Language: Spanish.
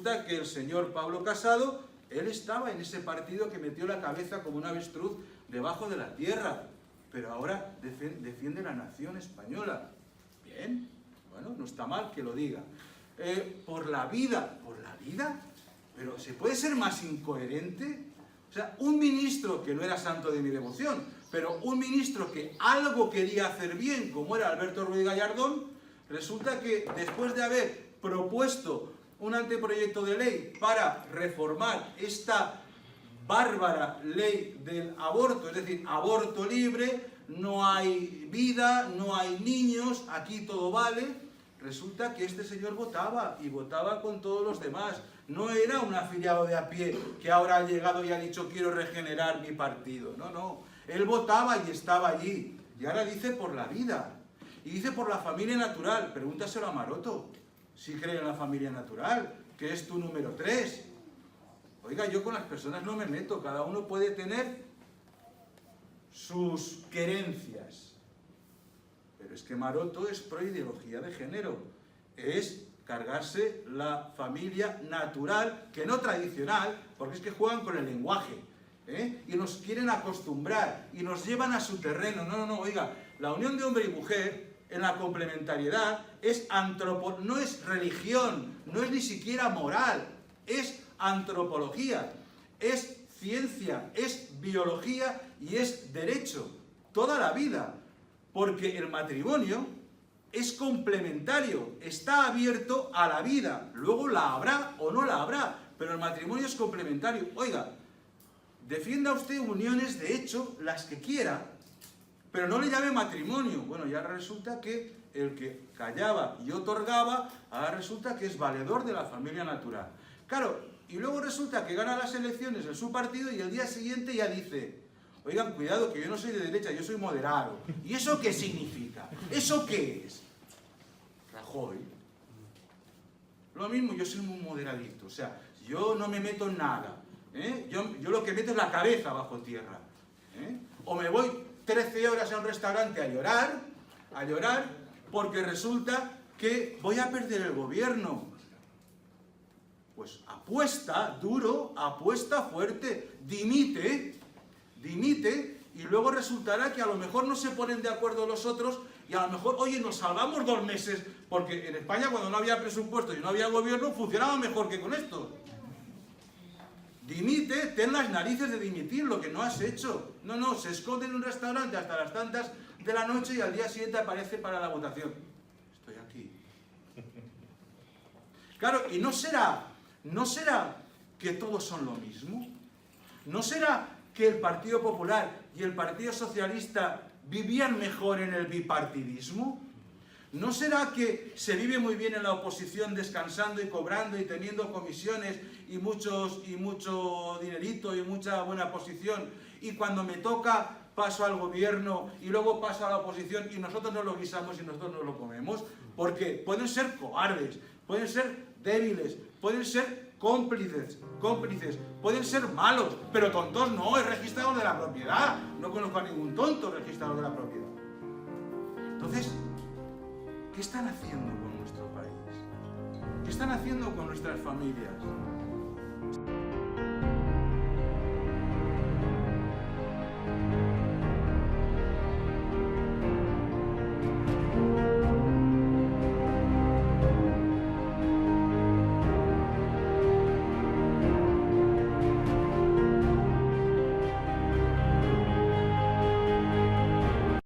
resulta que el señor Pablo Casado, él estaba en ese partido que metió la cabeza como un avestruz debajo de la tierra, pero ahora defiende la nación española. Bien, bueno, no está mal que lo diga. ¿Por la vida? ¿Pero se puede ser más incoherente? O sea, un ministro que no era santo de mi devoción, pero un ministro que algo quería hacer bien, como era Alberto Ruiz Gallardón, resulta que después de haber propuesto un anteproyecto de ley para reformar esta bárbara ley del aborto, es decir, aborto libre, no hay vida, no hay niños, aquí todo vale, resulta que este señor votaba, y votaba con todos los demás. No era un afiliado de a pie que ahora ha llegado y ha dicho quiero regenerar mi partido. No, no. Él votaba y estaba allí. Y ahora dice por la vida. Y dice por la familia natural. Pregúntaselo a Maroto, si cree en la familia natural, que es tu número 3. Oiga, yo con las personas no me meto. Cada uno puede tener sus querencias. Pero es que Maroto es pro ideología de género. Es cargarse la familia natural, que no tradicional, porque es que juegan con el lenguaje, y nos quieren acostumbrar, y nos llevan a su terreno. No, no, no, oiga, la unión de hombre y mujer, en la complementariedad, no es religión, no es ni siquiera moral, es antropología, es ciencia, es biología y es derecho, toda la vida, porque el matrimonio es complementario, está abierto a la vida, luego la habrá o no la habrá, pero el matrimonio es complementario. Oiga, defienda usted uniones de hecho, las que quiera, pero no le llame matrimonio. Bueno, ya resulta que el que callaba y otorgaba, ahora resulta que es valedor de la familia natural. Claro, y luego resulta que gana las elecciones en su partido y el día siguiente ya dice: oigan, cuidado, que yo no soy de derecha, yo soy moderado. ¿Y eso qué significa? ¿Eso qué es? Rajoy. Lo mismo, yo soy muy moderadito, o sea, yo no me meto en nada. Yo lo que meto es la cabeza bajo tierra. O me voy 13 horas a un restaurante a llorar, porque resulta que voy a perder el gobierno. Pues apuesta duro, apuesta fuerte, dimite, y luego resultará que a lo mejor no se ponen de acuerdo los otros y a lo mejor, oye, nos salvamos 2 meses, porque en España cuando no había presupuesto y no había gobierno funcionaba mejor que con esto. Dimite, ten las narices de dimitir lo que no has hecho. No, no, se esconde en un restaurante hasta las tantas de la noche y al día siguiente aparece para la votación. Estoy aquí. Claro, y no será que todos son lo mismo. ¿No será que el Partido Popular y el Partido Socialista vivían mejor en el bipartidismo? ¿No será que se vive muy bien en la oposición descansando y cobrando y teniendo comisiones y mucho dinerito y mucha buena posición, y cuando me toca paso al gobierno y luego paso a la oposición y nosotros no lo guisamos y nosotros no lo comemos? Porque pueden ser cobardes, pueden ser débiles, pueden ser cómplices, pueden ser malos, pero tontos no, es registrador de la propiedad. No conozco a ningún tonto registrador de la propiedad. Entonces, ¿qué están haciendo con nuestro país? ¿Qué están haciendo con nuestras familias?